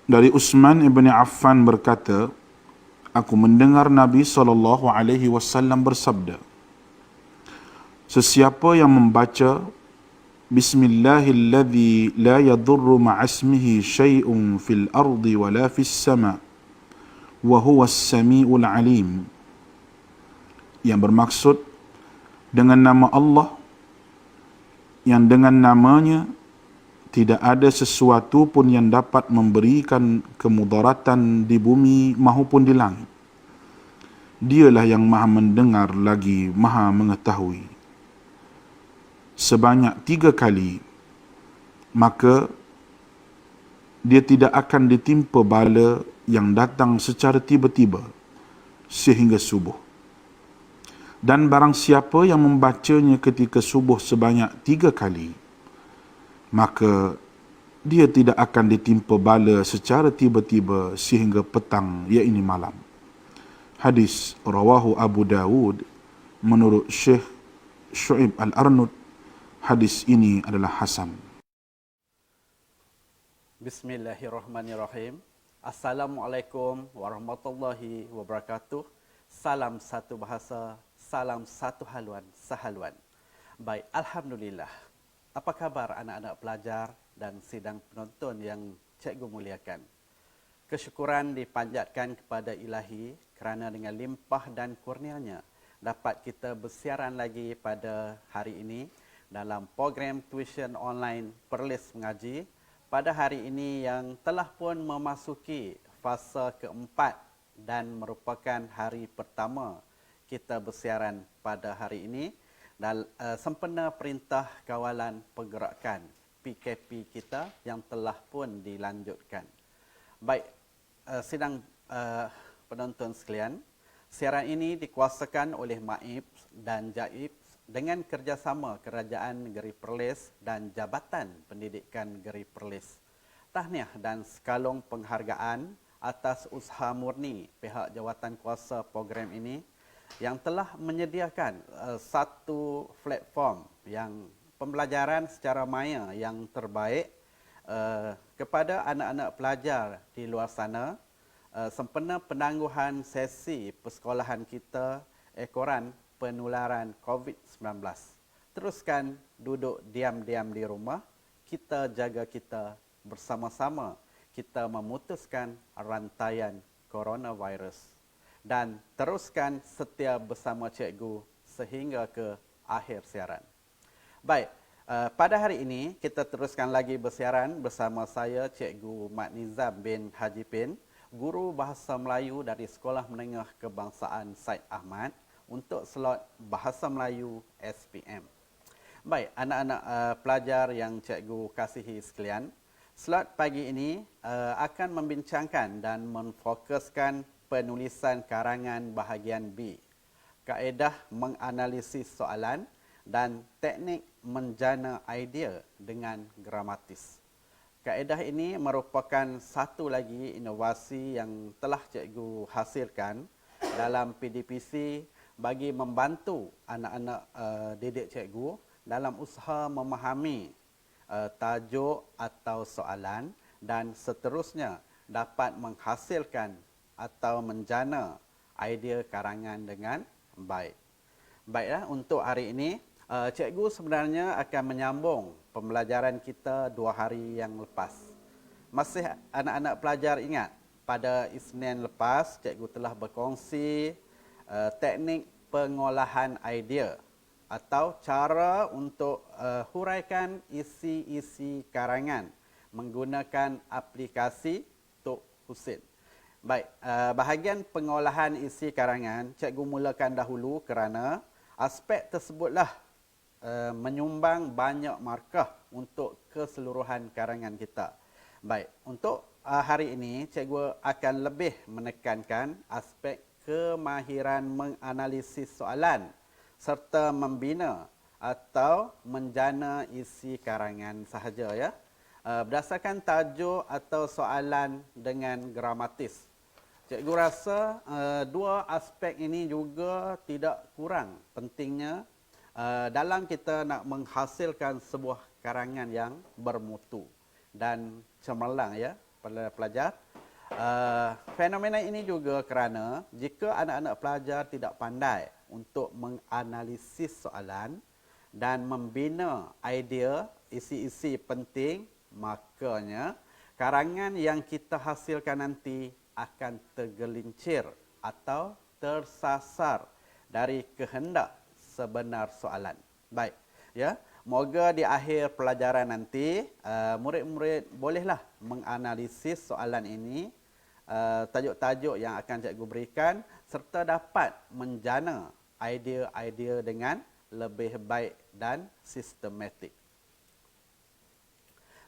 Dari Utsman ibn Affan berkata, aku mendengar Nabi SAW bersabda, sesiapa yang membaca Bismillahilladzi la yadurru ma'asmihi syai'un fil ardi wa la fis sama' wa huwas sami'ul alim, yang bermaksud dengan nama Allah yang dengan namanya tidak ada sesuatu pun yang dapat memberikan kemudaratan di bumi maupun di langit. Dialah yang maha mendengar lagi maha mengetahui. Sebanyak 3 kali, maka dia tidak akan ditimpa bala yang datang secara tiba-tiba sehingga subuh. Dan barang siapa yang membacanya ketika subuh sebanyak 3 kali, maka dia tidak akan ditimpa bala secara tiba-tiba sehingga petang, iaitu malam. Hadis rawahu Abu Dawud menurut Syekh Syu'ib Al-Arnud. Hadis ini adalah hasan. Bismillahirrahmanirrahim. Assalamualaikum warahmatullahi wabarakatuh. Salam satu bahasa, salam satu haluan, sahaluan. Baik, alhamdulillah. Apa khabar anak-anak pelajar dan sidang penonton yang cikgu muliakan? Kesyukuran dipanjatkan kepada Ilahi kerana dengan limpah dan kurnianya dapat kita bersiaran lagi pada hari ini dalam program tuition online Perlis Mengaji pada hari ini yang telah pun memasuki fasa keempat dan merupakan hari pertama kita bersiaran pada hari ini dan sempena Perintah Kawalan Pergerakan PKP kita yang telah pun dilanjutkan. Baik, sidang penonton sekalian, siaran ini dikuasakan oleh MAIP dan JAIP dengan kerjasama Kerajaan Negeri Perlis dan Jabatan Pendidikan Negeri Perlis. Tahniah dan sekalung penghargaan atas usaha murni pihak jawatan kuasa program ini yang telah menyediakan satu platform yang pembelajaran secara maya yang terbaik kepada anak-anak pelajar di luar sana sempena penangguhan sesi persekolahan kita ekoran penularan COVID-19. Teruskan duduk diam-diam di rumah, kita jaga kita bersama-sama, kita memutuskan rantaian coronavirus. Dan teruskan setia bersama cikgu sehingga ke akhir siaran. Baik, pada hari ini kita teruskan lagi bersiaran bersama saya Cikgu Mat Nizam bin Haji Pin, Guru Bahasa Melayu dari Sekolah Menengah Kebangsaan Said Ahmad untuk slot Bahasa Melayu SPM. Baik, anak-anak pelajar yang cikgu kasihi sekalian, slot pagi ini akan membincangkan dan memfokuskan penulisan karangan bahagian B, kaedah menganalisis soalan dan teknik menjana idea dengan gramatis. Kaedah ini merupakan satu lagi inovasi yang telah cikgu hasilkan dalam PDPC bagi membantu anak-anak didik cikgu dalam usaha memahami tajuk atau soalan dan seterusnya dapat menghasilkan atau menjana idea karangan dengan baik. Baiklah, untuk hari ini cikgu sebenarnya akan menyambung pembelajaran kita 2 hari yang lepas. Masih anak-anak pelajar ingat pada Isnin lepas cikgu telah berkongsi teknik pengolahan idea atau cara untuk huraikan isi-isi karangan menggunakan aplikasi Tok Husin. Baik, bahagian pengolahan isi karangan cikgu mulakan dahulu kerana aspek tersebutlah menyumbang banyak markah untuk keseluruhan karangan kita. Baik, untuk hari ini cikgu akan lebih menekankan aspek kemahiran menganalisis soalan serta membina atau menjana isi karangan sahaja ya. Berdasarkan tajuk atau soalan dengan gramatis. Cikgu rasa dua aspek ini juga tidak kurang pentingnya dalam kita nak menghasilkan sebuah karangan yang bermutu dan cemerlang ya pelajar. Fenomena ini juga kerana jika anak-anak pelajar tidak pandai untuk menganalisis soalan dan membina idea isi-isi penting, makanya karangan yang kita hasilkan nanti akan tergelincir atau tersasar dari kehendak sebenar soalan. Baik, ya. Moga di akhir pelajaran nanti murid-murid bolehlah menganalisis soalan ini, tajuk-tajuk yang akan cikgu berikan serta dapat menjana idea-idea dengan lebih baik dan sistematik.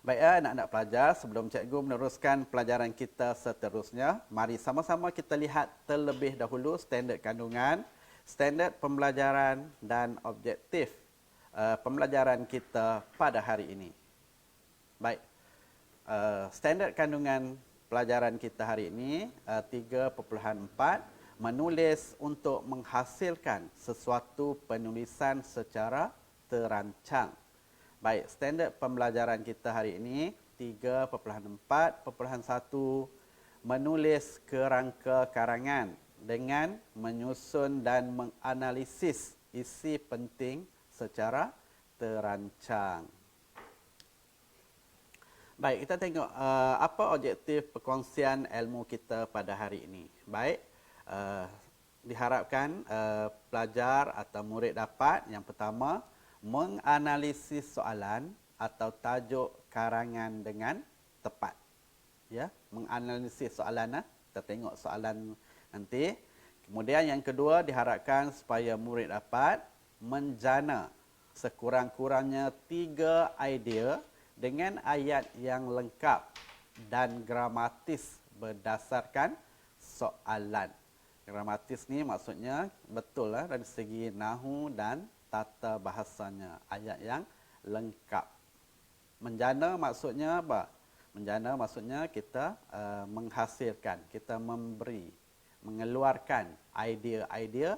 Baik, anak-anak pelajar, sebelum cikgu meneruskan pelajaran kita seterusnya, mari sama-sama kita lihat terlebih dahulu standard kandungan, standard pembelajaran dan objektif pembelajaran kita pada hari ini. Baik, standard kandungan pelajaran kita hari ini 3.4, menulis untuk menghasilkan sesuatu penulisan secara terancang. Baik, standard pembelajaran kita hari ini 3.4.1, menulis kerangka karangan dengan menyusun dan menganalisis isi penting secara terancang. Baik, kita tengok apa objektif perkongsian ilmu kita pada hari ini. Baik, diharapkan pelajar atau murid dapat yang pertama menganalisis soalan atau tajuk karangan dengan tepat. Ya, menganalisis soalan, kita tengok soalan nanti. Kemudian yang kedua diharapkan supaya murid dapat menjana sekurang-kurangnya 3 idea dengan ayat yang lengkap dan gramatis berdasarkan soalan. Gramatis ni maksudnya betul lah dari segi nahu dan tata bahasanya, ayat yang lengkap. Menjana maksudnya apa? Menjana maksudnya kita menghasilkan, kita memberi, mengeluarkan idea-idea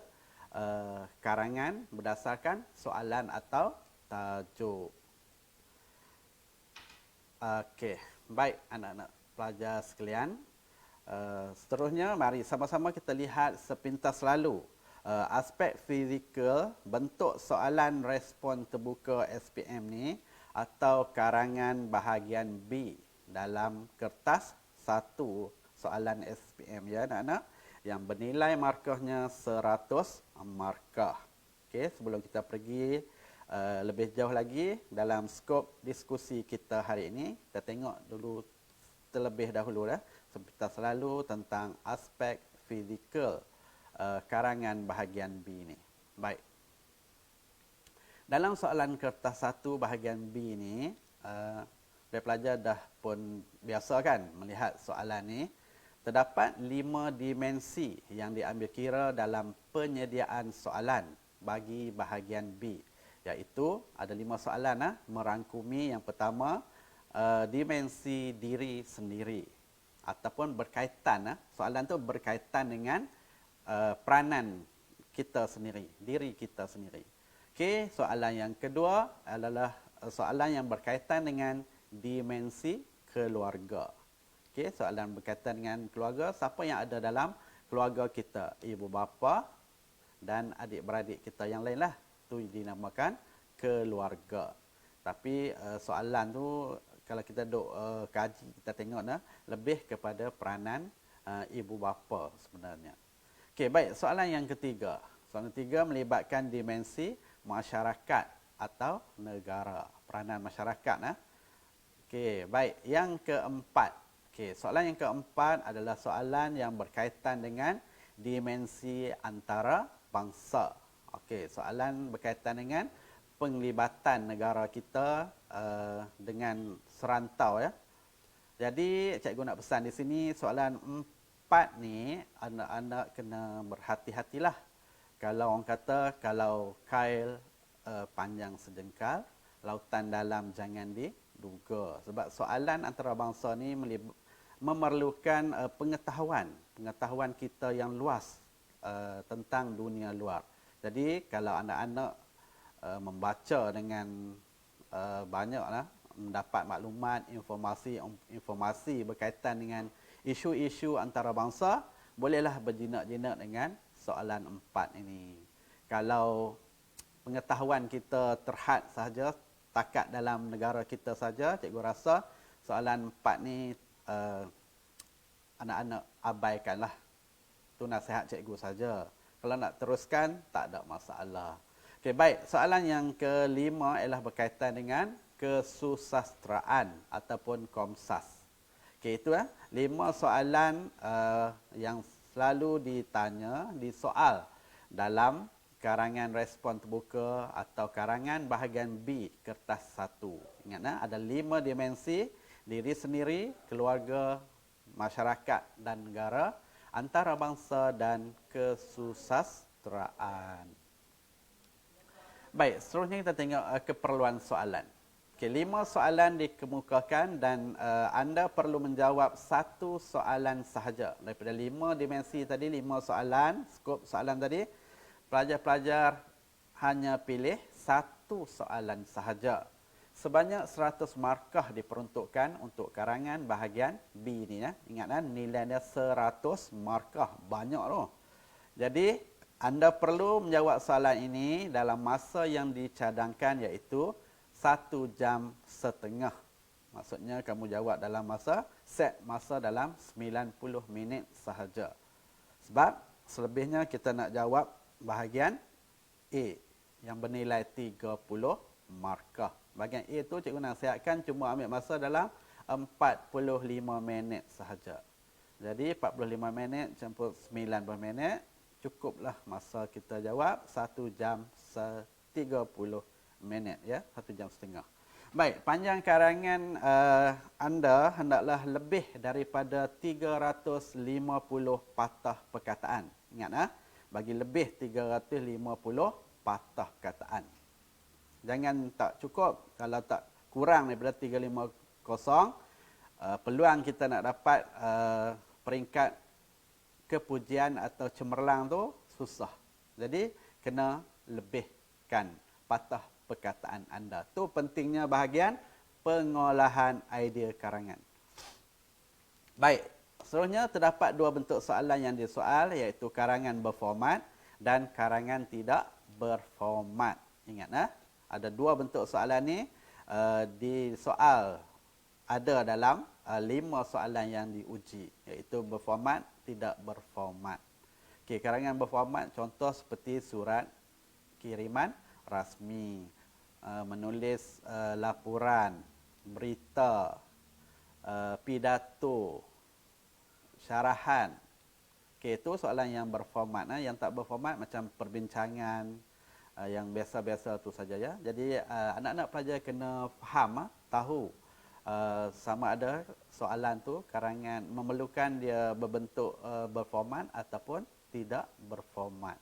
karangan berdasarkan soalan atau tajuk. Okey, baik anak-anak pelajar sekalian. Seterusnya mari sama-sama kita lihat sepintas lalu aspek fizikal bentuk soalan respon terbuka SPM ni atau karangan bahagian B dalam kertas 1 soalan SPM, ya anak-anak, yang bernilai markahnya 100 markah. Okey, sebelum kita pergi lebih jauh lagi dalam skop diskusi kita hari ini, kita tengok dulu terlebih dahulu sepintas lalu tentang aspek fizikal karangan bahagian B ini. Baik. Dalam soalan kertas 1 bahagian B ini, pelajar dah pun biasa kan melihat soalan ni. Terdapat 5 dimensi yang diambil kira dalam penyediaan soalan bagi bahagian B. Iaitu ada 5 soalan merangkumi yang pertama dimensi diri sendiri ataupun berkaitan, soalan tu berkaitan dengan peranan kita sendiri, diri kita sendiri. Okey, soalan yang kedua adalah soalan yang berkaitan dengan dimensi keluarga. Okey, soalan berkaitan dengan keluarga, siapa yang ada dalam keluarga kita, ibu bapa dan adik-beradik kita yang lain lah. Itu dinamakan keluarga. Tapi soalan tu kalau kita duk kaji, kita tengok lebih kepada peranan ibu bapa sebenarnya. Okey, baik, soalan yang ketiga. Soalan ketiga melibatkan dimensi masyarakat atau negara, peranan masyarakat. Okey, baik, yang keempat. Okey, soalan yang keempat adalah soalan yang berkaitan dengan dimensi antara bangsa. Okey, soalan berkaitan dengan penglibatan negara kita dengan serantau, ya. Jadi cikgu nak pesan di sini soalan 4 ni anak-anak kena berhati-hatilah. Kalau orang kata kalau kail panjang sejengkal, lautan dalam jangan diduga. Sebab soalan antarabangsa ni memerlukan pengetahuan kita yang luas tentang dunia luar. Jadi kalau anak-anak membaca dengan banyaklah mendapat maklumat, informasi berkaitan dengan isu-isu antarabangsa, bolehlah berjinak-jinak dengan soalan 4 ini. Kalau pengetahuan kita terhad sahaja, takat dalam negara kita saja, cikgu rasa soalan 4 ni anak-anak abaikanlah. Itu nasihat cikgu saja. Kalau nak teruskan, tak ada masalah. Okey, baik. Soalan yang kelima ialah berkaitan dengan kesusasteraan ataupun Komsas. Okey, itu 5 soalan yang selalu ditanya, disoal dalam karangan respon terbuka atau karangan bahagian B kertas 1. Ingat, ada 5 dimensi: diri sendiri, keluarga, masyarakat dan negara, antarabangsa dan kesusasteraan. Baik, seterusnya kita tengok keperluan soalan. Okey, 5 soalan dikemukakan dan anda perlu menjawab 1 soalan sahaja. Daripada 5 dimensi tadi, 5 soalan, skop soalan tadi, pelajar-pelajar hanya pilih 1 soalan sahaja. Sebanyak 100 markah diperuntukkan untuk karangan bahagian B ni ya. Ingat nilainya 100 markah, banyak tu. Jadi anda perlu menjawab soalan ini dalam masa yang dicadangkan, iaitu 1 jam setengah. Maksudnya kamu jawab dalam set masa dalam 90 minit sahaja. Sebab selebihnya kita nak jawab bahagian A yang bernilai 30 markah. Bahagian A tu cikgu nasihatkan cuma ambil masa dalam 45 minit sahaja. Jadi 45 minit campur 90 minit, cukuplah masa kita jawab 1 jam 30 minit ya, 1 jam setengah. Baik, panjang karangan anda hendaklah lebih daripada 350 patah perkataan. Ingat bagi lebih 350 patah perkataan. Jangan tak cukup. Kalau tak kurang daripada 350, peluang kita nak dapat peringkat kepujian atau cemerlang tu susah. Jadi kena lebihkan patah perkataan anda. Tu pentingnya bahagian pengolahan idea karangan. Baik, seterusnya terdapat 2 bentuk soalan yang disoal, iaitu karangan berformat dan karangan tidak berformat. Ingat ada 2 bentuk soalan ni disoal, ada dalam 5 soalan yang diuji, iaitu berformat, tidak berformat. Okey, karangan berformat contoh seperti surat kiriman rasmi, menulis laporan, berita, pidato, syarahan. Okey, itu soalan yang berformat. Yang tak berformat macam perbincangan, yang biasa-biasa tu saja ya. Jadi anak-anak pelajar kena faham, tahu sama ada soalan tu karangan memerlukan dia berbentuk berformat ataupun tidak berformat.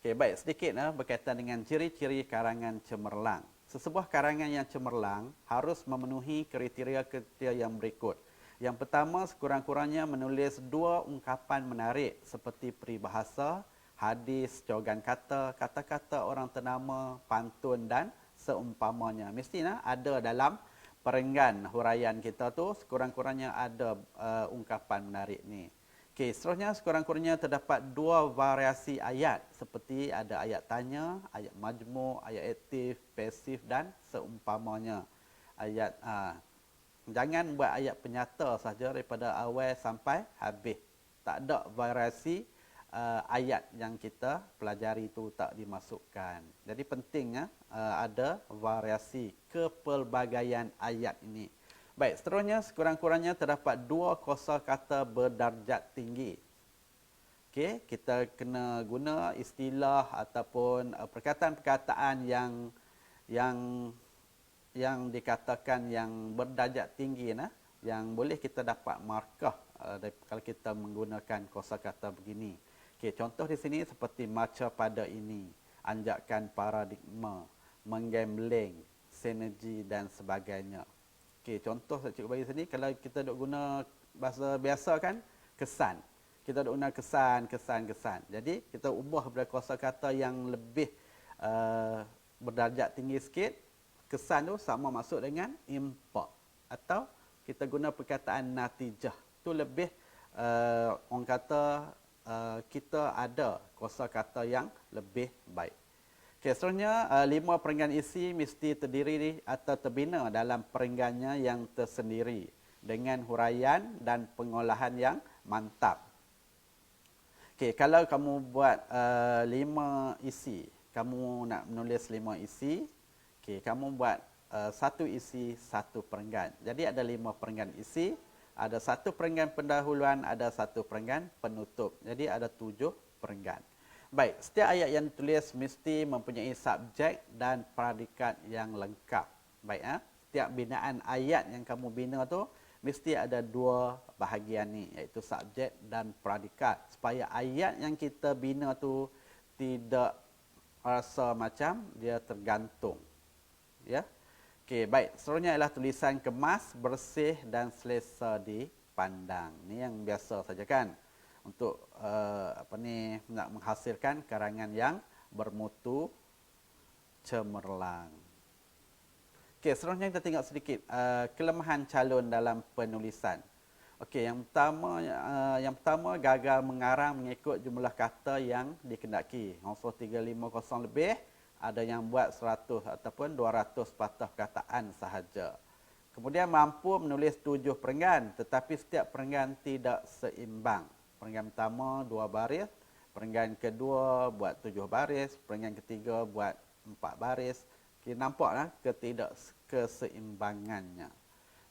Okey, baik, sedikit berkaitan dengan ciri-ciri karangan cemerlang. Sesebuah karangan yang cemerlang harus memenuhi kriteria yang berikut. Yang pertama, sekurang-kurangnya menulis 2 ungkapan menarik seperti peribahasa, hadis, cogan kata, kata-kata orang ternama, pantun dan seumpamanya. Mestilah ada dalam perenggan huraian kita tu, sekurang-kurangnya ada ungkapan menarik ni. Okey, seterusnya sekurang-kurangnya terdapat 2 variasi ayat seperti ada ayat tanya, ayat majmuk, ayat aktif, pasif dan seumpamanya. Ayat jangan buat ayat penyata saja daripada awal sampai habis. Tak ada variasi ayat yang kita pelajari itu tak dimasukkan. Jadi pentingnya ada variasi kepelbagaian ayat ini. Baik, seterusnya sekurang-kurangnya terdapat 2 kosakata berdarjat tinggi. Okey, kita kena guna istilah ataupun perkataan-perkataan yang dikatakan yang berdarjat tinggi yang boleh kita dapat markah kalau kita menggunakan kosakata begini. Okey, contoh di sini seperti maca pada ini, anjakan paradigma, menggambling, sinergi dan sebagainya. Okey, contoh saya cikgu bagi sini, kalau kita duk guna bahasa biasa kan, kesan. Kita duk guna kesan. Jadi kita ubah pada kosakata yang lebih berdarjat tinggi sikit, kesan tu sama masuk dengan impak. Atau kita guna perkataan natijah. Tu lebih orang kata kita ada kosakata yang lebih baik. Okay, seterusnya 5 perenggan isi mesti terdiri atau terbina dalam perenggannya yang tersendiri dengan huraian dan pengolahan yang mantap. Okay, kalau kamu buat 5 isi, kamu nak menulis 5 isi, okay, kamu buat 1 isi 1 perenggan. Jadi ada 5 perenggan isi, ada 1 perenggan pendahuluan, ada 1 perenggan penutup. Jadi ada 7 perenggan. Baik, setiap ayat yang ditulis mesti mempunyai subjek dan predikat yang lengkap. Baik, setiap binaan ayat yang kamu bina tu mesti ada 2 bahagian ni, iaitu subjek dan predikat, supaya ayat yang kita bina tu tidak rasa macam dia tergantung. Ya. Okey, baik. Seterusnya ialah tulisan kemas, bersih dan selesa dipandang. Ni yang biasa saja kan. Untuk nak menghasilkan karangan yang bermutu cemerlang. Okey, seterusnya kita tengok sedikit kelemahan calon dalam penulisan. Okey, yang pertama gagal mengarang mengikut jumlah kata yang dikendaki. Unsur 350 lebih, ada yang buat 100 ataupun 200 patah perkataan sahaja. Kemudian mampu menulis 7 perenggan, tetapi setiap perenggan tidak seimbang. Perenggan pertama 2 baris, perenggan kedua buat 7 baris, perenggan ketiga buat 4 baris. Okay, nampaklah ketidakkeseimbangannya.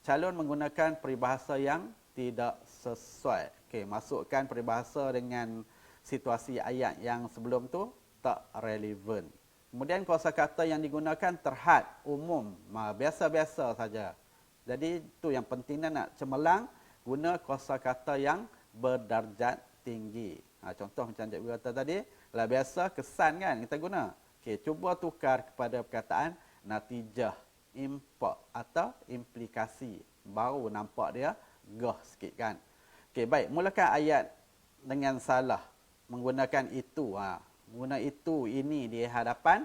Calon menggunakan peribahasa yang tidak sesuai. Okay, masukkan peribahasa dengan situasi ayat yang sebelum tu tak relevan. Kemudian kosakata yang digunakan terhad, umum, biasa-biasa saja. Jadi tu yang penting nak cemerlang, guna kosakata yang berdarjat tinggi. Contoh macam cikgu kata tadi, lah biasa kesan kan kita guna. Okey, cuba tukar kepada perkataan natijah, impak atau implikasi. Baru nampak dia gah sikit kan. Okey, baik, mulakan ayat dengan salah menggunakan itu. Guna itu, ini di hadapan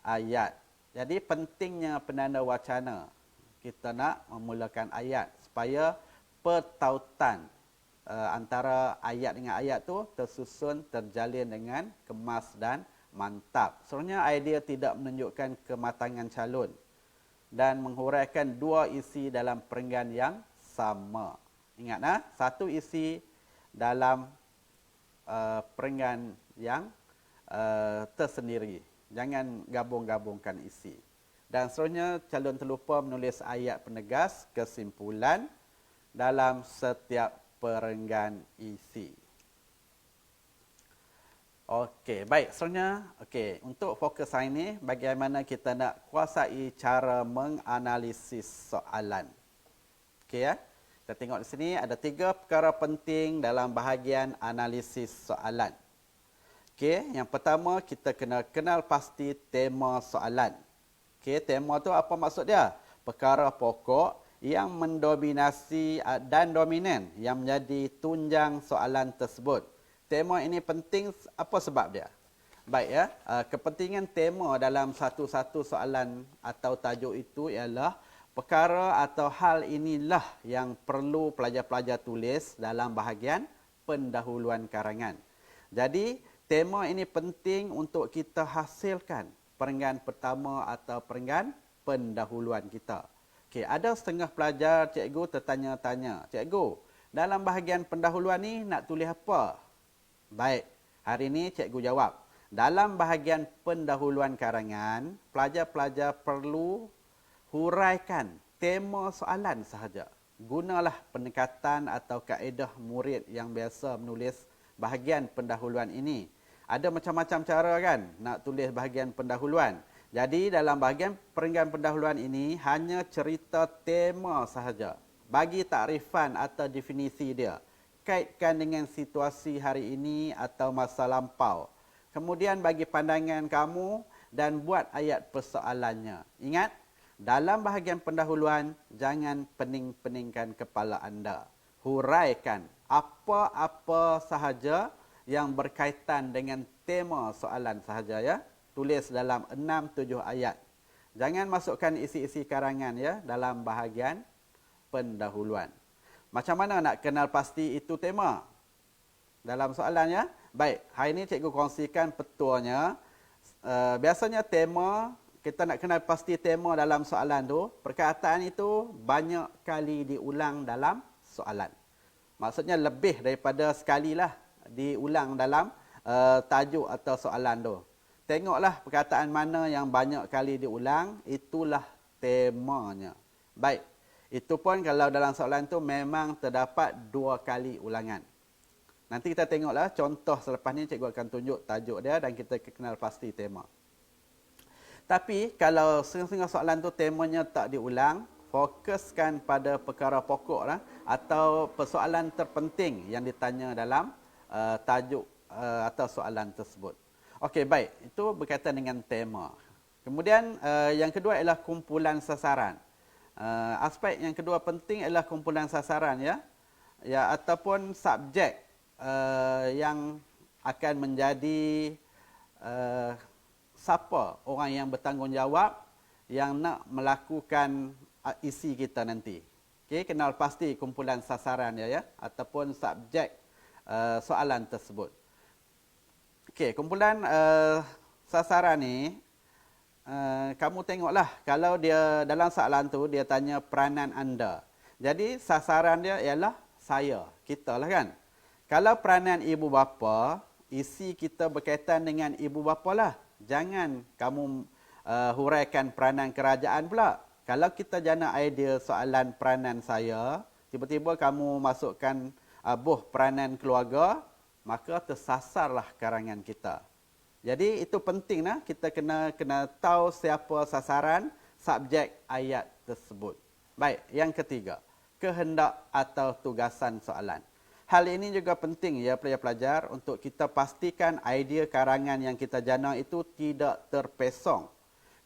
ayat. Jadi pentingnya penanda wacana. Kita nak memulakan ayat supaya pertautan antara ayat dengan ayat tu tersusun, terjalin dengan kemas dan mantap. Sebenarnya idea tidak menunjukkan kematangan calon dan menghuraikan 2 isi dalam perenggan yang sama. Ingat, 1 isi dalam perenggan yang tersendiri. Jangan gabung-gabungkan isi. Dan seterusnya calon terlupa menulis ayat penegas kesimpulan dalam setiap perenggan isi. Okey, baik. Seterusnya, untuk fokus hari ini, bagaimana kita nak kuasai cara menganalisis soalan. Okey ya. Kita tengok di sini ada 3 perkara penting dalam bahagian analisis soalan. Okey, yang pertama kita kena kenal pasti tema soalan. Okey, tema tu apa maksud dia? Perkara pokok yang mendominasi dan dominan yang menjadi tunjang soalan tersebut. Tema ini penting apa sebab dia? Baik ya, kepentingan tema dalam satu-satu soalan atau tajuk itu ialah perkara atau hal inilah yang perlu pelajar-pelajar tulis dalam bahagian pendahuluan karangan. Jadi, tema ini penting untuk kita hasilkan perenggan pertama atau perenggan pendahuluan kita. Okey, ada setengah pelajar cikgu tertanya-tanya, cikgu, dalam bahagian pendahuluan ni nak tulis apa? Baik, hari ini cikgu jawab. Dalam bahagian pendahuluan karangan, pelajar-pelajar perlu huraikan tema soalan sahaja. Gunalah pendekatan atau kaedah murid yang biasa menulis bahagian pendahuluan ini. Ada macam-macam cara kan nak tulis bahagian pendahuluan. Jadi dalam bahagian perenggan pendahuluan ini hanya cerita tema sahaja. Bagi takrifan atau definisi dia. Kaitkan dengan situasi hari ini atau masa lampau. Kemudian bagi pandangan kamu dan buat ayat persoalannya. Ingat, dalam bahagian pendahuluan jangan pening-peningkan kepala anda. Huraikan apa-apa sahaja yang berkaitan dengan tema soalan sahaja ya. Tulis dalam 6-7 ayat. Jangan masukkan isi-isi karangan ya dalam bahagian pendahuluan. Macam mana nak kenal pasti itu tema? Dalam soalannya, baik, hari ini cikgu kongsikan petuanya. Biasanya tema, kita nak kenal pasti tema dalam soalan tu, perkataan itu banyak kali diulang dalam soalan. Maksudnya lebih daripada sekali lah diulang dalam tajuk atau soalan tu. Tengoklah perkataan mana yang banyak kali diulang, itulah temanya. Baik, itu pun kalau dalam soalan tu memang terdapat 2 kali ulangan. Nanti kita tengoklah contoh selepas ni cikgu akan tunjuk tajuk dia dan kita kenal pasti tema. Tapi kalau setengah-setengah soalan tu temanya tak diulang, fokuskan pada perkara pokok lah, atau persoalan terpenting yang ditanya dalam tajuk atau soalan tersebut. Okey, baik. Itu berkaitan dengan tema. Kemudian yang kedua ialah kumpulan sasaran. Aspek yang kedua penting ialah kumpulan sasaran ya ataupun subjek yang akan menjadi siapa orang yang bertanggungjawab yang nak melakukan isi kita nanti. Okey, kenal pasti kumpulan sasaran ya ataupun subjek soalan tersebut. Okey, kumpulan sasaran ni kamu tengoklah kalau dia dalam soalan tu dia tanya peranan anda. Jadi sasaran dia ialah saya, kita lah kan. Kalau peranan ibu bapa, isi kita berkaitan dengan ibu bapa lah. Jangan kamu huraikan peranan kerajaan pula. Kalau kita jana idea soalan peranan saya, tiba-tiba kamu masukkan peranan keluarga, maka tersasarlah karangan kita. Jadi itu penting lah, kita kena tahu siapa sasaran subjek ayat tersebut. Baik, yang ketiga, kehendak atau tugasan soalan. Hal ini juga penting ya pelajar-pelajar untuk kita pastikan idea karangan yang kita jana itu tidak terpesong.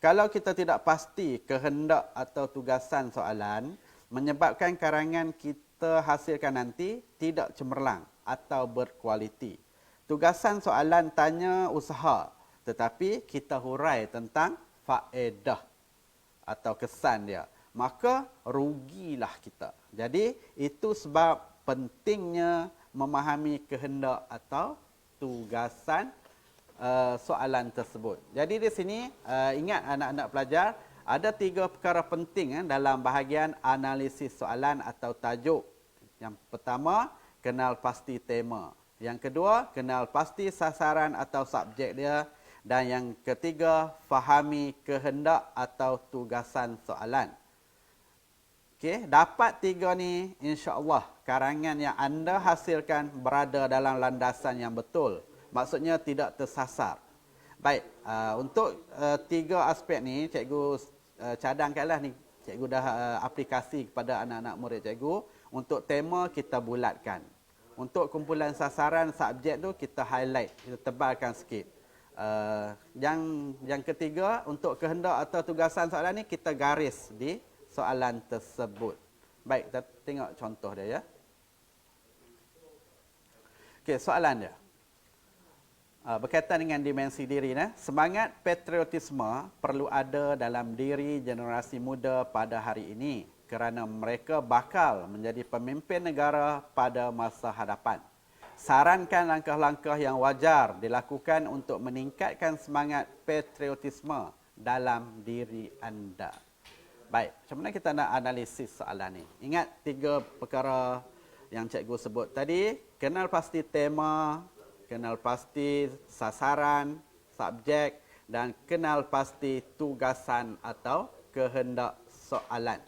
Kalau kita tidak pasti kehendak atau tugasan soalan, menyebabkan karangan kita hasilkan nanti tidak cemerlang atau berkualiti. Tugasan soalan tanya usaha, tetapi kita hurai tentang faedah atau kesan dia. Maka rugilah kita. Jadi itu sebab pentingnya memahami kehendak atau tugasan soalan tersebut. Jadi di sini ingat anak-anak pelajar, ada 3 perkara penting dalam bahagian analisis soalan atau tajuk. Yang pertama, kenal pasti tema. Yang kedua, kenal pasti sasaran atau subjek dia. Dan yang ketiga, fahami kehendak atau tugasan soalan. Okey, dapat 3 ni, insya-Allah karangan yang anda hasilkan berada dalam landasan yang betul. Maksudnya tidak tersasar. Baik, untuk 3 aspek ni cikgu cadangkanlah ni. Cikgu dah aplikasi kepada anak-anak murid cikgu. Untuk tema kita bulatkan. Untuk kumpulan sasaran subjek tu kita highlight, kita tebalkan sikit. Yang ketiga, untuk kehendak atau tugasan soalan ni kita garis di soalan tersebut. Baik, kita tengok contoh dia ya. Okey, soalan dia. Berkaitan dengan dimensi diri. Semangat patriotisme perlu ada dalam diri generasi muda pada hari ini kerana mereka bakal menjadi pemimpin negara pada masa hadapan. Sarankan langkah-langkah yang wajar dilakukan untuk meningkatkan semangat patriotisme dalam diri anda. Baik, macam mana kita nak analisis soalan ni? Ingat 3 perkara yang cikgu sebut tadi. Kenal pasti tema, kenal pasti sasaran, subjek, dan kenal pasti tugasan atau kehendak soalan.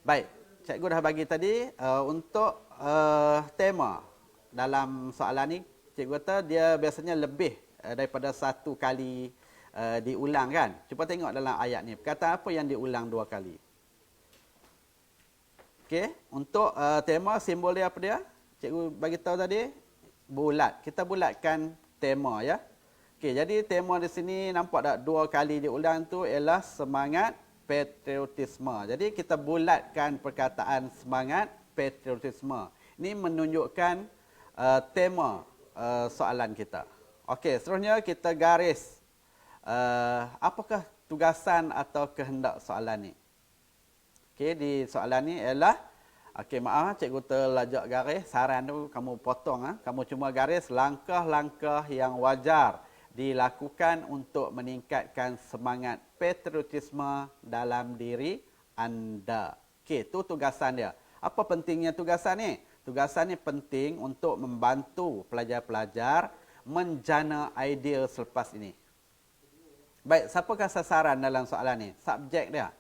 Baik, cikgu dah bagi tadi untuk tema dalam soalan ni, cikgu kata dia biasanya lebih daripada 1 kali diulang kan. Cuba tengok dalam ayat ni. Perkataan apa yang diulang 2 kali? Okey, untuk tema simbol dia apa dia? Cikgu bagi tahu tadi bulat. Kita bulatkan tema ya. Okey, jadi tema di sini nampak tak 2 kali diulang tu ialah semangat patriotisme. Jadi kita bulatkan perkataan semangat patriotisme. Ini menunjukkan tema soalan kita. Okey, seterusnya kita garis apakah tugasan atau kehendak soalan ni. Okey, di soalan ni ialah, okey maaf cikgu terlajak garis, saran tu kamu potong kamu cuma garis langkah-langkah yang wajar dilakukan untuk meningkatkan semangat patriotisme dalam diri anda. Okey, tu tugasan dia. Apa pentingnya tugasan ni? Tugasan ni penting untuk membantu pelajar-pelajar menjana idea selepas ini. Baik, siapakah sasaran dalam soalan ni? Subjek dia.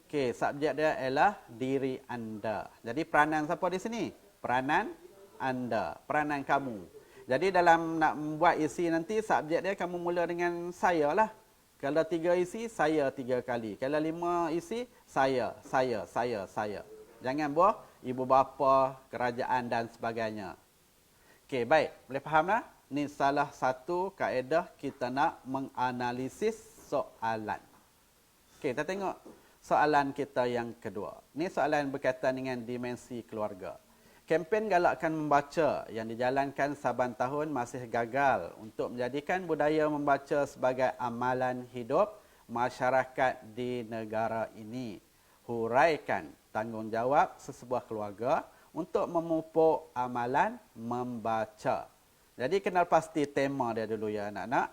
Okey, subjek dia ialah diri anda. Jadi peranan siapa di sini? Peranan anda, peranan kamu. Jadi dalam nak membuat isi nanti, subjek dia kamu mula dengan saya lah. Kalau 3 isi, saya 3 kali. Kalau 5 isi, saya. Jangan buah ibu bapa, kerajaan dan sebagainya. Okey, baik. Boleh faham lah? Ini salah satu kaedah kita nak menganalisis soalan. Okey, kita tengok soalan kita yang kedua. Ini soalan berkaitan dengan dimensi keluarga. Kempen galakkan membaca yang dijalankan saban tahun masih gagal untuk menjadikan budaya membaca sebagai amalan hidup masyarakat di negara ini. Huraikan tanggungjawab sesebuah keluarga untuk memupuk amalan membaca. Jadi kenal pasti tema dia dulu ya anak-anak.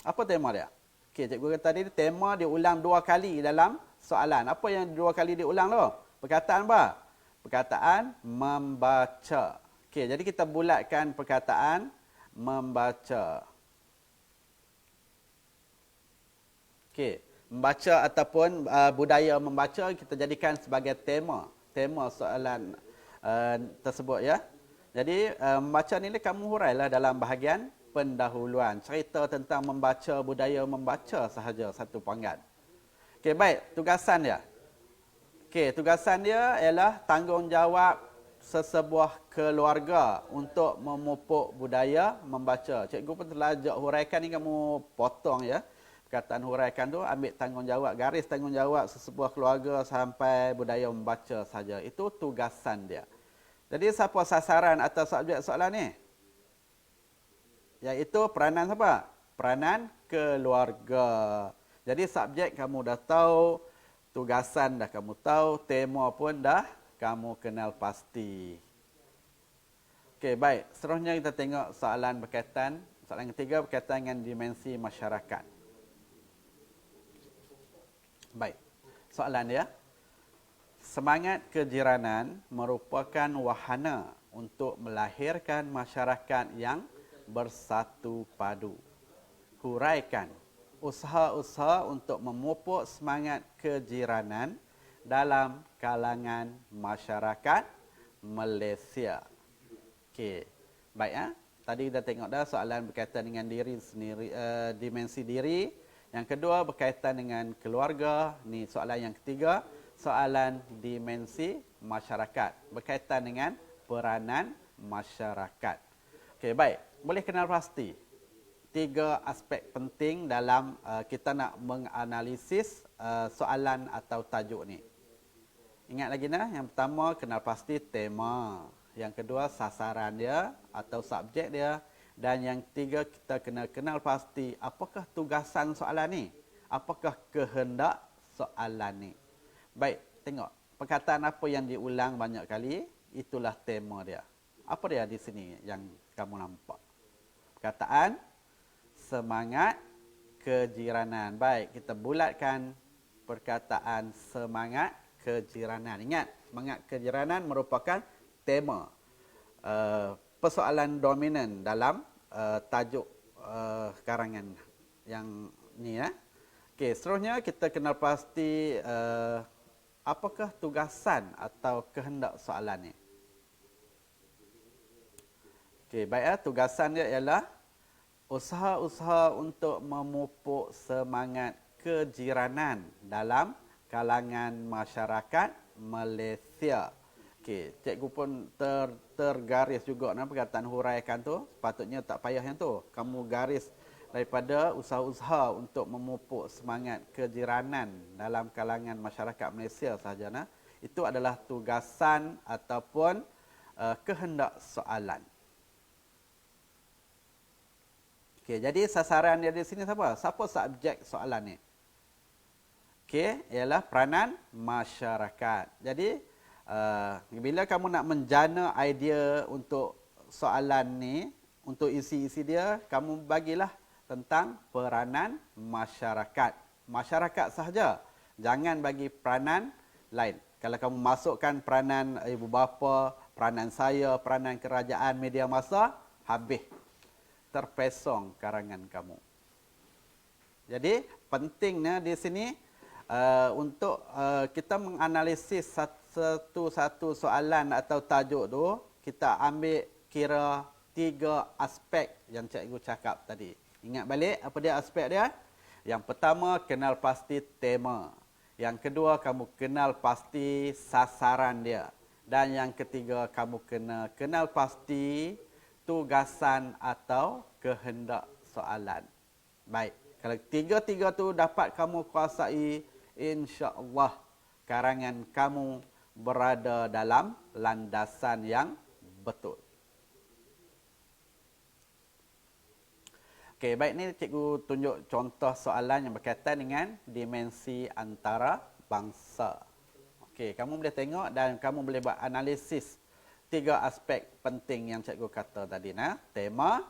Apa tema dia? Okey, cikgu kata tadi tema diulang 2 kali dalam soalan. Apa yang 2 kali diulang tu? Perkataan apa? Perkataan membaca. Okey, jadi kita bulatkan perkataan membaca. Okey, membaca ataupun budaya membaca kita jadikan sebagai tema soalan tersebut ya. Jadi membaca ni kamu hurailah dalam bahagian pendahuluan. Cerita tentang membaca, budaya membaca sahaja satu pangkat. Okey, baik, tugasan dia. Okey, tugasan dia ialah tanggungjawab sesebuah keluarga untuk memupuk budaya membaca. Cikgu pun telah huraikan ni, kamu potong ya. Perkataan huraikan tu, ambil tanggungjawab, garis tanggungjawab sesebuah keluarga sampai budaya membaca saja. Itu tugasan dia. Jadi siapa sasaran atau subjek soalan ni? Iaitu peranan siapa? Peranan keluarga. Jadi subjek kamu dah tahu, tugasan dah kamu tahu, tema pun dah kamu kenal pasti. Okey, baik. Seterusnya kita tengok soalan berkaitan, soalan ketiga berkaitan dengan dimensi masyarakat. Baik. Soalan dia, semangat kejiranan merupakan wahana untuk melahirkan masyarakat yang bersatu padu. Huraikan usaha-usaha untuk memupuk semangat kejiranan dalam kalangan masyarakat Malaysia. Okey, baik ya. Tadi kita tengok dah soalan berkaitan dengan diri sendiri, dimensi diri. Yang kedua berkaitan dengan keluarga. Ni soalan yang ketiga, soalan dimensi masyarakat berkaitan dengan peranan masyarakat. Okey, baik. Boleh kenal pasti 3 aspek penting dalam kita nak menganalisis soalan atau tajuk ni. Ingat lagi nah, yang pertama kenal pasti tema, yang kedua sasaran dia atau subjek dia, dan yang ketiga kita kena kenal pasti apakah tugasan soalan ni, apakah kehendak soalan ni. Baik, tengok perkataan apa yang diulang banyak kali, itulah tema dia. Apa dia di sini yang kamu nampak? Perkataan semangat kejiranan. Baik, kita bulatkan perkataan semangat kejiranan. Ingat, semangat kejiranan merupakan tema persoalan dominan dalam tajuk karangan yang ni ya. Okey, seterusnya kita kenal pasti apakah tugasan atau kehendak soalan ni. Okey, baik, tugasan dia ialah usaha-usaha untuk memupuk semangat kejiranan dalam kalangan masyarakat Malaysia. Okey, cikgu pun tergaris juga perkataan huraikan tu. Sepatutnya tak payah yang tu. Kamu garis daripada usaha-usaha untuk memupuk semangat kejiranan dalam kalangan masyarakat Malaysia sahaja. Itu adalah tugasan ataupun kehendak soalan. Okey, jadi sasaran dia di sini siapa? Siapa subjek soalan ni? Okey, ialah peranan masyarakat. Jadi, bila kamu nak menjana idea untuk soalan ni, untuk isi-isi dia, kamu bagilah tentang peranan masyarakat. Masyarakat sahaja. Jangan bagi peranan lain. Kalau kamu masukkan peranan ibu bapa, peranan saya, peranan kerajaan, media massa, habis. Terpesong karangan kamu. Jadi, pentingnya di sini untuk kita menganalisis satu-satu soalan atau tajuk tu, kita ambil kira 3 aspek yang cikgu cakap tadi. Ingat balik apa dia aspek dia? Yang pertama, kenal pasti tema. Yang kedua, kamu kenal pasti sasaran dia. Dan yang ketiga, kamu kenal pasti tugasan atau kehendak soalan. Baik, kalau tiga-tiga tu dapat kamu kuasai, insya-Allah karangan kamu berada dalam landasan yang betul. Okey, baik, ni cikgu tunjuk contoh soalan yang berkaitan dengan dimensi antarabangsa. Okey, kamu boleh tengok dan kamu boleh buat analisis 3 aspek penting yang cikgu kata tadi. Tema,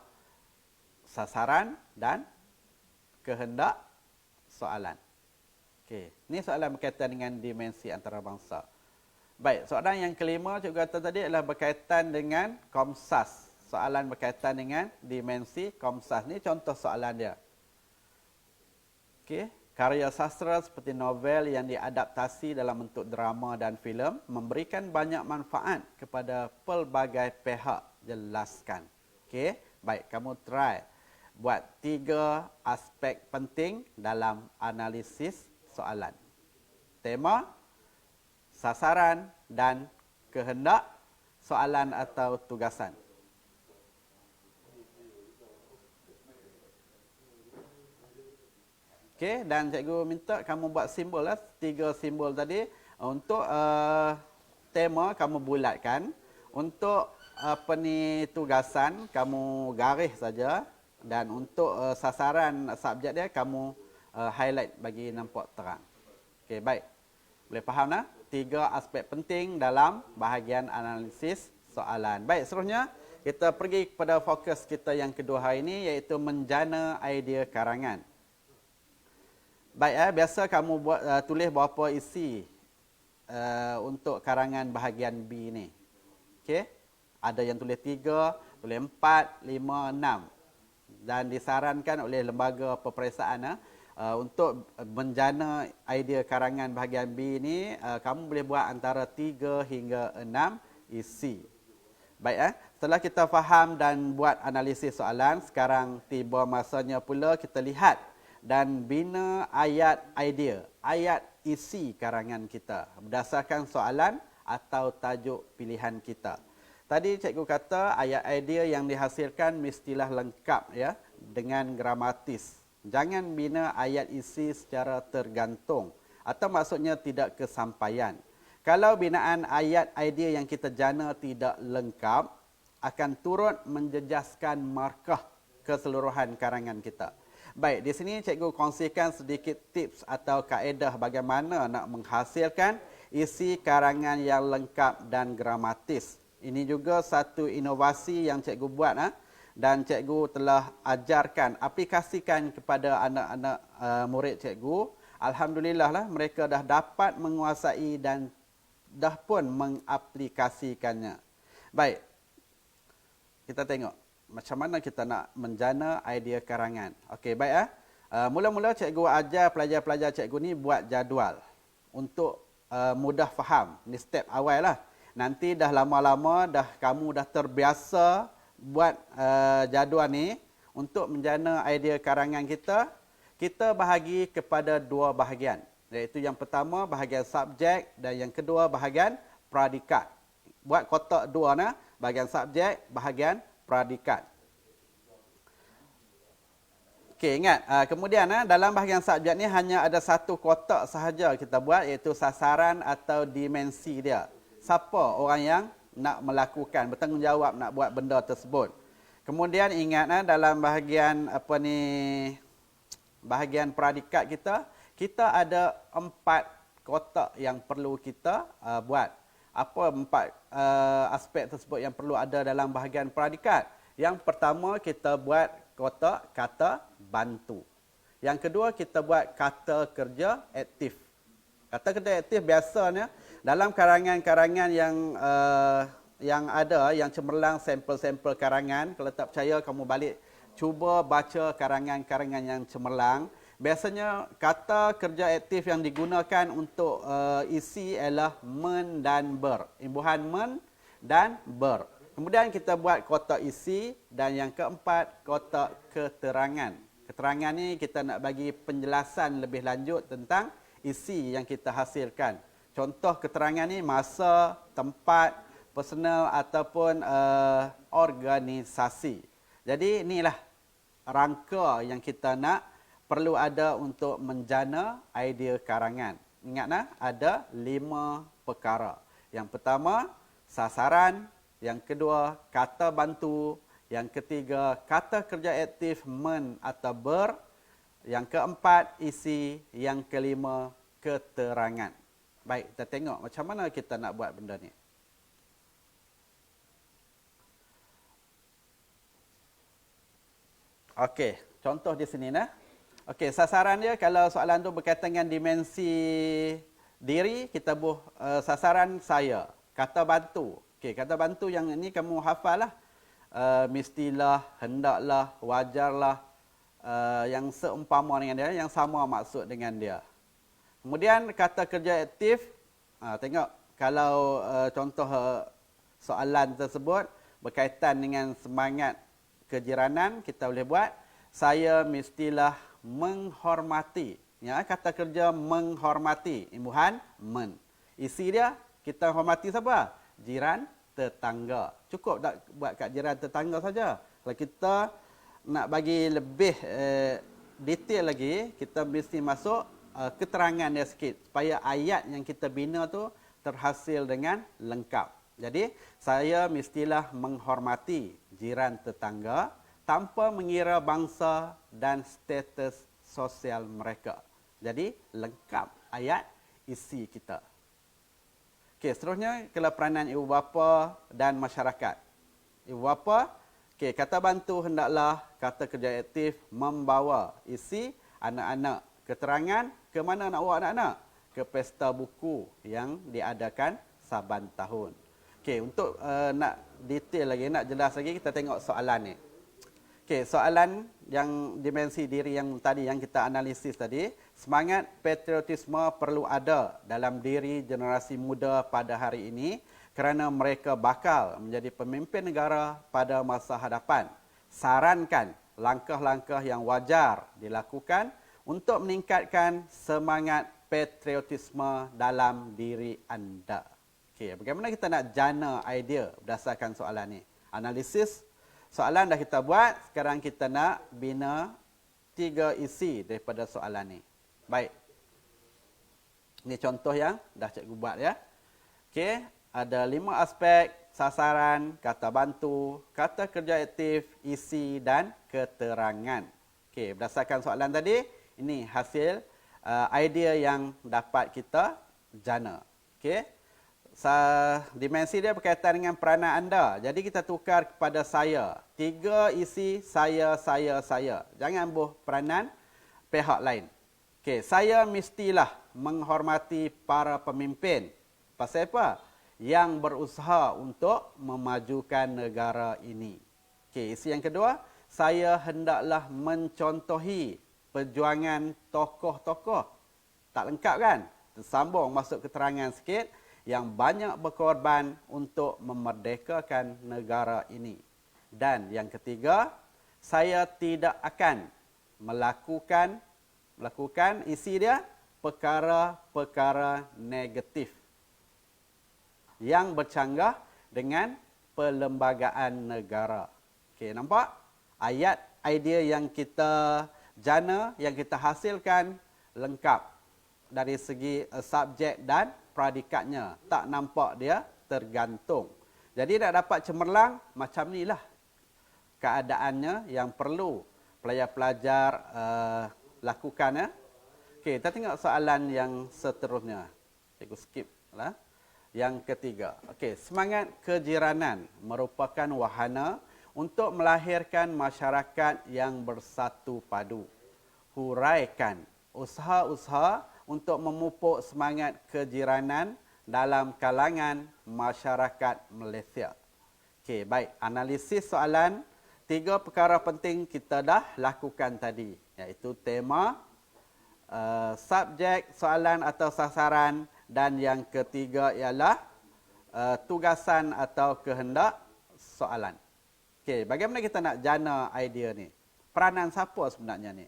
sasaran dan kehendak soalan. Okey, ni soalan berkaitan dengan dimensi antarabangsa. Baik, soalan yang kelima cikgu kata tadi adalah berkaitan dengan Komsas. Soalan berkaitan dengan dimensi Komsas. Ni contoh soalan dia. Okey, karya sastra seperti novel yang diadaptasi dalam bentuk drama dan filem memberikan banyak manfaat kepada pelbagai pihak. Jelaskan. Okey, baik, kamu try buat 3 aspek penting dalam analisis soalan. Tema, sasaran dan kehendak soalan atau tugasan. Okey, dan cikgu minta kamu buat simbol 3 simbol tadi. Untuk tema kamu bulatkan. Untuk tugasan kamu garis saja. Dan untuk sasaran subjek dia kamu highlight bagi nampak terang. Okey, baik. Boleh faham 3 aspek penting dalam bahagian analisis soalan. Baik, seterusnya kita pergi kepada fokus kita yang kedua hari ini, iaitu menjana idea karangan. Baik, biasa kamu tulis berapa isi untuk karangan bahagian B ni. Okey? Ada yang tulis 3, tulis 4, 5, 6. Dan disarankan oleh lembaga peperiksaan untuk menjana idea karangan bahagian B ni, kamu boleh buat antara 3 hingga 6 isi. Baik, setelah kita faham dan buat analisis soalan, sekarang tiba masanya pula kita lihat dan bina ayat idea, ayat isi karangan kita berdasarkan soalan atau tajuk pilihan kita. Tadi cikgu kata ayat idea yang dihasilkan mestilah lengkap ya dengan gramatis. Jangan bina ayat isi secara tergantung atau maksudnya tidak kesampaian. Kalau binaan ayat idea yang kita jana tidak lengkap, akan turut menjejaskan markah keseluruhan karangan kita. Baik, di sini cikgu kongsikan sedikit tips atau kaedah bagaimana nak menghasilkan isi karangan yang lengkap dan gramatis. Ini juga satu inovasi yang cikgu buat dan cikgu telah ajarkan, aplikasikan kepada anak-anak murid cikgu. Alhamdulillah lah, mereka dah dapat menguasai dan dah pun mengaplikasikannya. Baik, kita tengok macam mana kita nak menjana idea karangan. Okey, baik mula-mula cikgu ajar pelajar-pelajar cikgu ni buat jadual untuk mudah faham. Ni step awal lah. Nanti dah lama-lama kamu dah terbiasa buat jadual ni untuk menjana idea karangan kita. Kita bahagi kepada 2 bahagian. Iaitu yang pertama bahagian subjek dan yang kedua bahagian predikat. Buat kotak 2 bahagian subjek, bahagian predikat. Okey, ingat. Kemudian dalam bahagian subjek ni hanya ada satu kotak sahaja kita buat, iaitu sasaran atau dimensi dia. Siapa orang yang nak melakukan, bertanggungjawab nak buat benda tersebut. Kemudian ingat dalam bahagian bahagian predikat kita kita ada 4 kotak yang perlu kita buat. Apa 4 aspek tersebut yang perlu ada dalam bahagian predikat? Yang pertama, kita buat kotak kata bantu. Yang kedua, kita buat kata kerja aktif. Kata kerja aktif biasanya dalam karangan-karangan yang ada, yang cemerlang, sampel-sampel karangan, kalau tak percaya kamu balik cuba baca karangan-karangan yang cemerlang. Biasanya kata kerja aktif yang digunakan untuk isi ialah men dan ber. Imbuhan men dan ber. Kemudian kita buat kotak isi dan yang keempat kotak keterangan. Keterangan ni kita nak bagi penjelasan lebih lanjut tentang isi yang kita hasilkan. Contoh keterangan ni masa, tempat, personal ataupun organisasi. Jadi inilah rangka yang kita nak perlu ada untuk menjana idea karangan. Ingatlah ada 5 perkara. Yang pertama, sasaran. Yang kedua, kata bantu. Yang ketiga, kata kerja aktif men atau ber. Yang keempat, isi. Yang kelima, keterangan. Baik, kita tengok macam mana kita nak buat benda ni. Okey, contoh di sini nah. Okey, sasaran dia kalau soalan tu berkaitan dengan dimensi diri, kita buh sasaran saya. Kata bantu. Okey, kata bantu yang ini kamu hafal lah. Mestilah, hendaklah, wajarlah, yang seumpama dengan dia, yang sama maksud dengan dia. Kemudian kata kerja aktif, tengok kalau contoh soalan tersebut berkaitan dengan semangat kejiranan, kita boleh buat saya mestilah menghormati. Ya, kata kerja menghormati, imbuhan men. Isi dia kita hormati siapa? Jiran tetangga. Cukup tak buat kat jiran tetangga saja. Kalau kita nak bagi lebih detail lagi, kita mesti masuk keterangan dia sikit supaya ayat yang kita bina tu terhasil dengan lengkap. Jadi, saya mestilah menghormati jiran tetangga tanpa mengira bangsa dan status sosial mereka. Jadi, lengkap ayat isi kita. Okey, seterusnya kalau peranan ibu bapa dan masyarakat. Ibu bapa, okey, kata bantu hendaklah, kata kerja aktif membawa isi anak-anak. Keterangan, ke mana nak bawa anak-anak? Ke pesta buku yang diadakan saban tahun. Okey, untuk nak detail lagi, nak jelas lagi, kita tengok soalan ni. Okey, soalan yang dimensi diri yang tadi, yang kita analisis tadi, semangat patriotisme perlu ada dalam diri generasi muda pada hari ini kerana mereka bakal menjadi pemimpin negara pada masa hadapan. Sarankan langkah-langkah yang wajar dilakukan untuk meningkatkan semangat patriotisme dalam diri anda. Okey, bagaimana kita nak jana idea berdasarkan soalan ni? Analisis soalan dah kita buat, sekarang kita nak bina 3 isi daripada soalan ni. Baik. Ini contoh yang dah cikgu buat ya. Okey, ada 5 aspek: sasaran, kata bantu, kata kerja aktif, isi dan keterangan. Okey, berdasarkan soalan tadi, ini hasil idea yang dapat kita jana. Okey. Dimensi dia berkaitan dengan peranan anda. Jadi kita tukar kepada saya. 3 isi saya. Jangan buh peranan pihak lain. Okey, saya mestilah menghormati para pemimpin. Pasal apa? Yang berusaha untuk memajukan negara ini. Okey, isi yang kedua, saya hendaklah mencontohi perjuangan tokoh-tokoh. Tak lengkap kan? Tersambung masuk keterangan sikit. Yang banyak berkorban untuk memerdekakan negara ini. Dan yang ketiga, saya tidak akan melakukan isi dia perkara-perkara negatif yang bercanggah dengan perlembagaan negara. Okey, nampak? Ayat idea yang kita jana, yang kita hasilkan lengkap dari segi subjek dan predikatnya. Tak nampak dia tergantung. Jadi nak dapat cemerlang, macam inilah keadaannya yang perlu pelajar-pelajar lakukan. Ya. Okey, kita tengok soalan yang seterusnya. Cikgu skip lah. Yang ketiga. Okey, semangat kejiranan merupakan wahana untuk melahirkan masyarakat yang bersatu padu. Huraikan usaha-usaha untuk memupuk semangat kejiranan dalam kalangan masyarakat Malaysia. Okey, baik. Analisis soalan, 3 perkara penting kita dah lakukan tadi, iaitu tema, subjek soalan atau sasaran, dan yang ketiga ialah tugasan atau kehendak soalan. Okey, bagaimana kita nak jana idea ni? Peranan siapa sebenarnya ni?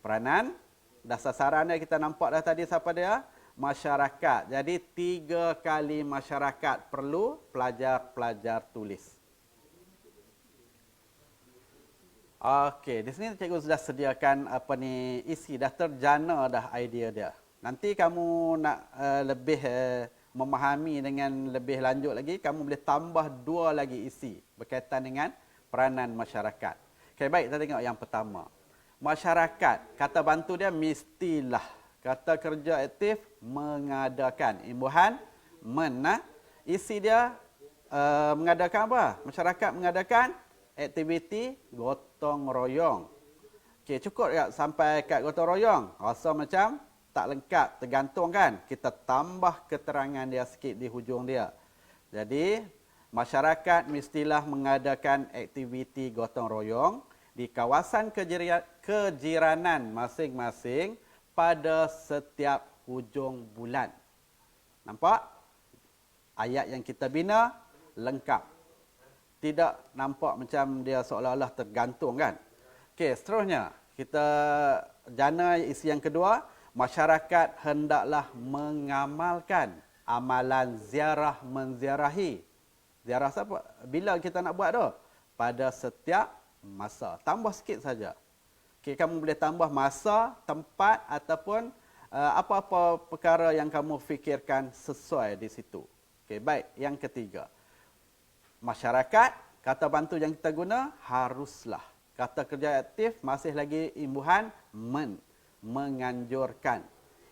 Peranan, dah sasarannya kita nampak dah tadi siapa dia? Masyarakat. Jadi 3 kali masyarakat perlu pelajar-pelajar tulis. Okey, di sini cikgu sudah sediakan isi, dah terjana dah idea dia. Nanti kamu nak lebih memahami dengan lebih lanjut lagi, kamu boleh tambah 2 lagi isi berkaitan dengan peranan masyarakat. Okey, baik, kita tengok yang pertama. Masyarakat, kata bantu dia mestilah. Kata kerja aktif, mengadakan. Imbuhan, isi dia mengadakan apa? Masyarakat mengadakan aktiviti gotong royong. Okey, cukup tak sampai kat gotong royong? Rasa macam tak lengkap, tergantung kan? Kita tambah keterangan dia sikit di hujung dia. Jadi, masyarakat mestilah mengadakan aktiviti gotong royong di kawasan kejiranan masing-masing pada setiap hujung bulan. Nampak? Ayat yang kita bina lengkap. Tidak nampak macam dia seolah-olah tergantung kan? Okey, seterusnya kita jana isi yang kedua. Masyarakat hendaklah mengamalkan amalan ziarah menziarahi. Ziarah siapa? Bila kita nak buat tu? Pada setiap masa. Tambah sikit saja. Okey, kamu boleh tambah masa, tempat ataupun apa-apa perkara yang kamu fikirkan sesuai di situ. Okey, baik. Yang ketiga. Masyarakat, kata bantu yang kita guna, haruslah. Kata kerja aktif, masih lagi imbuhan, menganjurkan.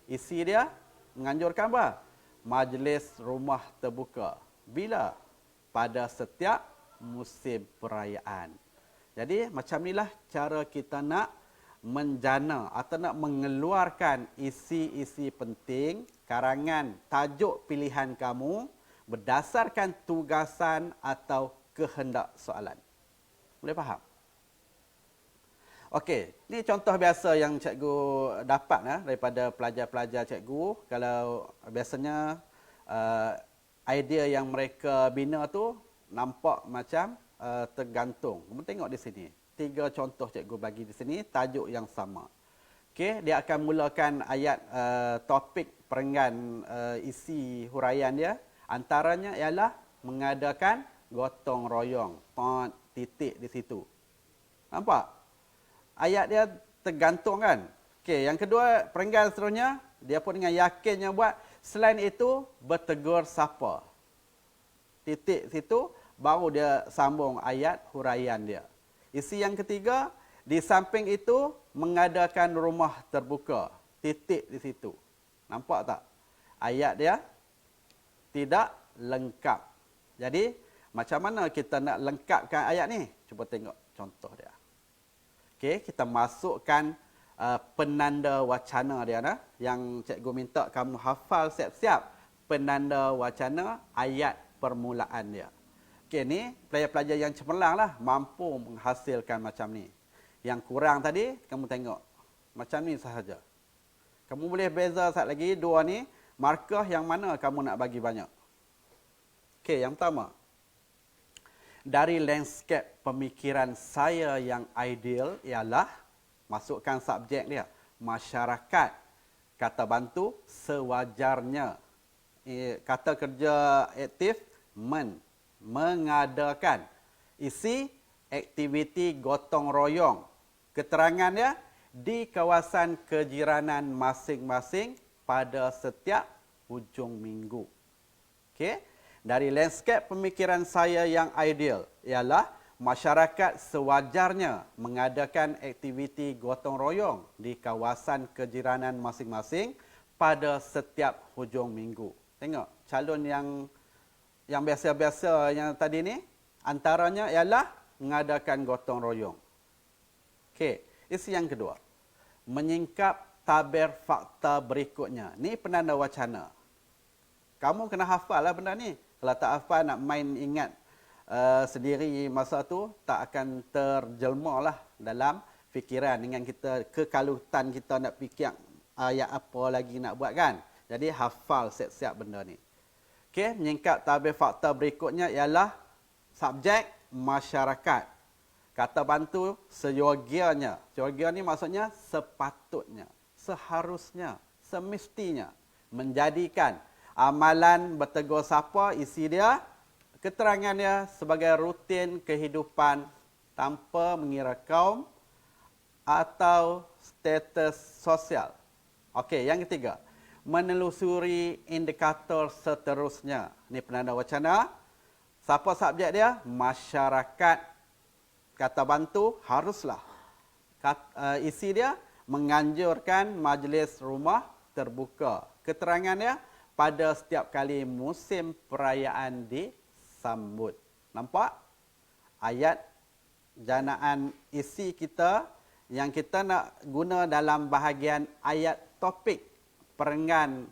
Isi dia, menganjurkan apa? Majlis rumah terbuka. Bila? Pada setiap musim perayaan. Jadi, macam inilah cara kita nak menjana atau nak mengeluarkan isi-isi penting, karangan, tajuk pilihan kamu, berdasarkan tugasan atau kehendak soalan. Boleh faham? Okey, ini contoh biasa yang cikgu dapat daripada pelajar-pelajar cikgu. Kalau biasanya idea yang mereka bina tu nampak macam tergantung. Kamu tengok di sini. 3 contoh cikgu bagi di sini, tajuk yang sama. Okey, dia akan mulakan ayat topik perenggan isi huraian dia. Antaranya ialah mengadakan gotong royong. Titik di situ. Nampak? Ayat dia tergantung kan? Okey, yang kedua, perenggan seterusnya, dia pun dengan yakinnya buat. Selain itu, bertegur siapa? Titik situ, baru dia sambung ayat huraian dia. Isi yang ketiga, di samping itu, mengadakan rumah terbuka. Titik di situ. Nampak tak? Ayat dia tidak lengkap. Jadi, macam mana kita nak lengkapkan ayat ni? Cuba tengok contoh dia. Okey, kita masukkan penanda wacana dia yang cikgu minta kamu hafal siap-siap penanda wacana ayat permulaan dia. Okey, ni pelajar-pelajar yang cemerlang lah mampu menghasilkan macam ni. Yang kurang tadi kamu tengok macam ni sahaja. Kamu boleh beza sat lagi 2 ni, markah yang mana kamu nak bagi banyak. Okey, yang pertama, dari landscape pemikiran saya yang ideal ialah, masukkan subjek dia, masyarakat, kata bantu, sewajarnya. Kata kerja aktif, mengadakan. Isi, aktiviti gotong royong. Keterangan dia, di kawasan kejiranan masing-masing pada setiap hujung minggu. Okey? Dari landscape pemikiran saya yang ideal ialah masyarakat sewajarnya mengadakan aktiviti gotong royong di kawasan kejiranan masing-masing pada setiap hujung minggu. Tengok, calon yang biasa-biasa yang tadi ni, antaranya ialah mengadakan gotong royong. Okey, isi yang kedua. Menyingkap tabir fakta berikutnya. Ni penanda wacana. Kamu kena hafal lah benda ni. Kalau tak hafal, nak main ingat sendiri masa tu, tak akan terjelma lah dalam fikiran dengan kita, kekalutan kita nak fikir ayat apa lagi nak buat kan. Jadi hafal siap-siap benda ni. Okey, menyingkap tabir fakta berikutnya ialah subjek masyarakat. Kata bantu seyogianya. Seyogia ni maksudnya sepatutnya, seharusnya, semestinya menjadikan amalan bertegur sapa, isi dia, keterangannya sebagai rutin kehidupan tanpa mengira kaum atau status sosial. Okey, yang ketiga, menelusuri indikator seterusnya. Ini penanda wacana. Siapa subjek dia? Masyarakat. Kata bantu haruslah. Isi dia menganjurkan majlis rumah terbuka. Keterangannya pada setiap kali musim perayaan disambut. Nampak? Ayat janaan isi kita yang kita nak guna dalam bahagian ayat topik perenggan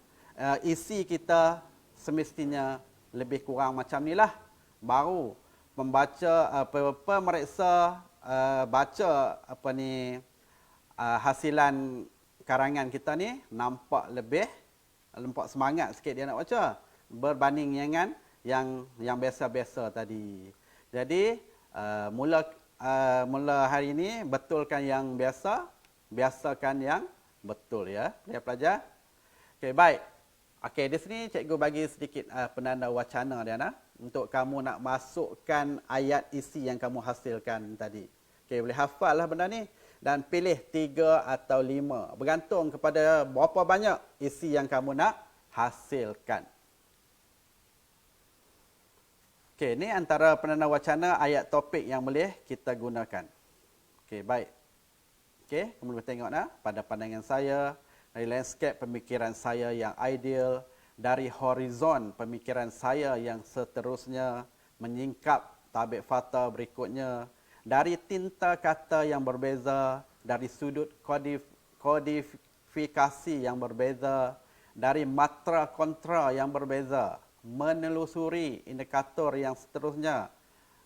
isi kita semestinya lebih kurang macam ni lah. Baru pembaca, pemeriksa baca hasilan karangan kita ni nampak semangat sikit dia nak baca berbanding dengan yang biasa-biasa tadi. Jadi mula hari ini betulkan yang biasa, biasakan yang betul ya. Boleh pelajar? Okey, baik. Okey, di sini cikgu bagi sedikit penanda wacana dia untuk kamu nak masukkan ayat isi yang kamu hasilkan tadi. Okey, boleh hafal lah benda ni dan pilih 3 atau 5 bergantung kepada berapa banyak isi yang kamu nak hasilkan. Okey, ni antara penanda wacana ayat topik yang boleh kita gunakan. Okey, baik. Okey, kamu boleh tengok pada pandangan saya, dari landscape pemikiran saya yang ideal, dari horizon pemikiran saya yang seterusnya, menyingkap tabik fakta berikutnya, dari tinta kata yang berbeza, dari sudut kodifikasi yang berbeza, dari matra kontra yang berbeza, menelusuri indikator yang seterusnya,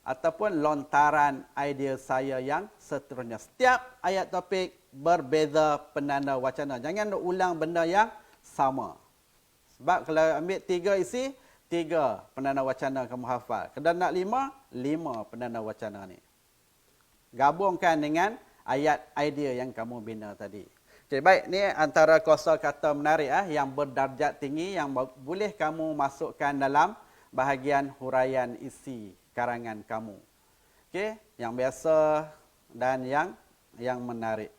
ataupun lontaran idea saya yang seterusnya. Setiap ayat topik berbeza penanda wacana. Jangan ulang benda yang sama. Sebab kalau ambil 3 isi, 3 penanda wacana kamu hafal. Kalau nak 5 penanda wacana ni. Gabungkan dengan ayat idea yang kamu bina tadi. Okay, baik, ni antara kosa kata menarik yang berdarjat tinggi yang boleh kamu masukkan dalam bahagian huraian isi karangan kamu. Okey, yang biasa dan yang menarik.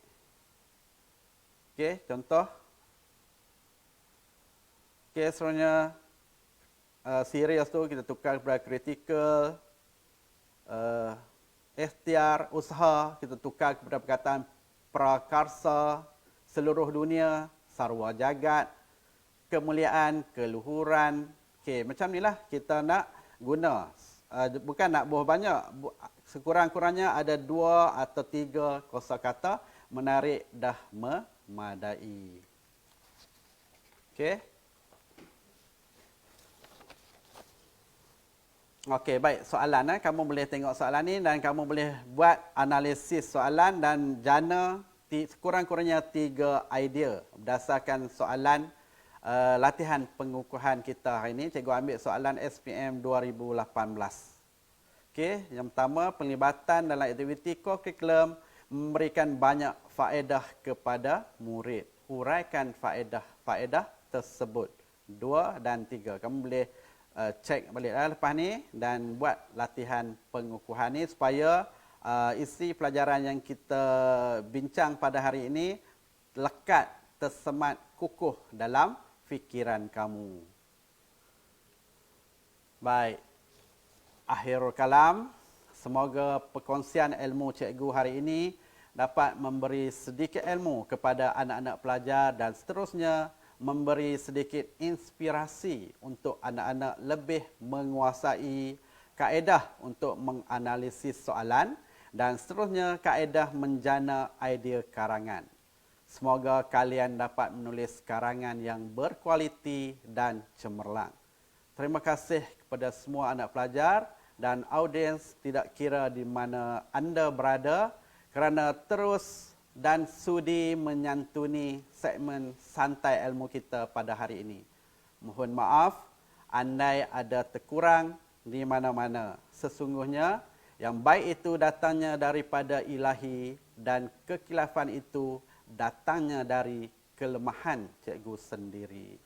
Okey, contoh. Okey, seterusnya serius tu kita tukar kepada critical, ikhtiar, usaha, kita tukar kepada perkataan prakarsa, seluruh dunia, sarwa jagat, kemuliaan, keluhuran. Okey, macam inilah kita nak guna. Bukan nak buah banyak, sekurang-kurangnya ada 2 atau 3 kosakata menarik dah memadai. Okey. Okey, baik, soalan kamu boleh tengok soalan ni dan kamu boleh buat analisis soalan dan jana sekurang-kurangnya 3 idea berdasarkan soalan latihan pengukuhan kita hari ini. Cikgu ambil soalan SPM 2018. Okey, yang pertama, penglibatan dalam aktiviti kurikulum memberikan banyak faedah kepada murid. Huraikan faedah tersebut. 2 dan 3. Kamu boleh cek balik lepas ni dan buat latihan pengukuhan ni supaya isi pelajaran yang kita bincang pada hari ini lekat, tersemat, kukuh dalam fikiran kamu. Baik. Akhirul kalam. Semoga perkongsian ilmu cikgu hari ini dapat memberi sedikit ilmu kepada anak-anak pelajar dan seterusnya memberi sedikit inspirasi untuk anak-anak lebih menguasai kaedah untuk menganalisis soalan dan seterusnya kaedah menjana idea karangan. Semoga kalian dapat menulis karangan yang berkualiti dan cemerlang. Terima kasih kepada semua anak pelajar dan audiens tidak kira di mana anda berada kerana terus dan sudi menyantuni segmen santai ilmu kita pada hari ini. Mohon maaf andai ada terkurang di mana-mana. Sesungguhnya yang baik itu datangnya daripada ilahi dan kekilafan itu datangnya dari kelemahan cikgu sendiri.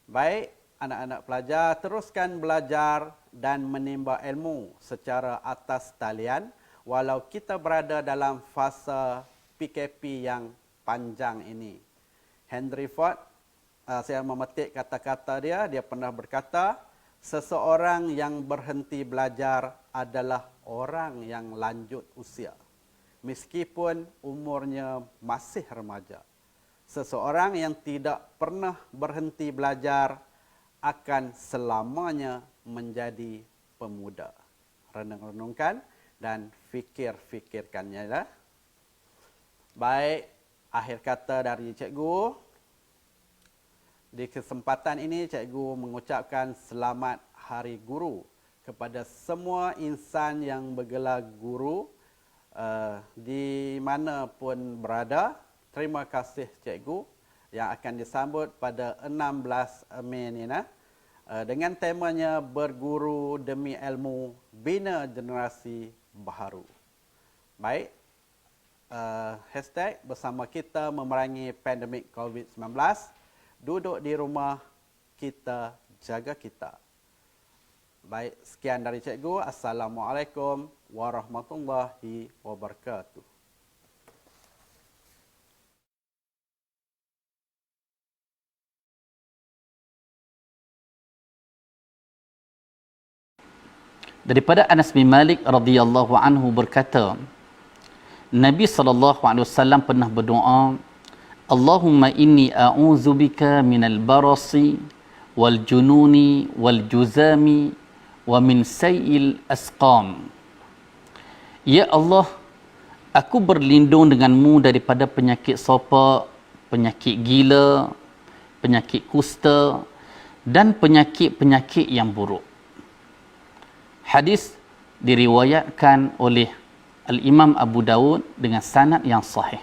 Baik, anak-anak pelajar teruskan belajar dan menimba ilmu secara atas talian walau kita berada dalam fasa PKP yang panjang ini. Henry Ford, saya memetik kata-kata dia pernah berkata, seseorang yang berhenti belajar adalah orang yang lanjut usia. Meskipun umurnya masih remaja. Seseorang yang tidak pernah berhenti belajar akan selamanya menjadi pemuda. Renung-renungkan dan fikir-fikirkannya. Lah. Baik, akhir kata dari cikgu. Di kesempatan ini, cikgu mengucapkan selamat Hari Guru kepada semua insan yang bergelar guru di mana pun berada. Terima kasih cikgu yang akan disambut pada 16 Mei ini dengan temanya Berguru Demi Ilmu Bina Generasi Baharu. Baik, hashtag bersama kita memerangi pandemik COVID-19. Duduk di rumah, kita jaga kita. Baik, sekian dari cikgu. Assalamualaikum warahmatullahi wabarakatuh. Daripada Anas bin Malik radhiyallahu anhu berkata, Nabi SAW pernah berdoa, Allahumma inni a'udzubika minal barasi wal jununi wal juzami wa min sayil asqam. Ya Allah, aku berlindung denganmu daripada penyakit sopak, penyakit gila, penyakit kusta dan penyakit-penyakit yang buruk. Hadis diriwayatkan oleh Al-Imam Abu Dawud dengan sanad yang sahih.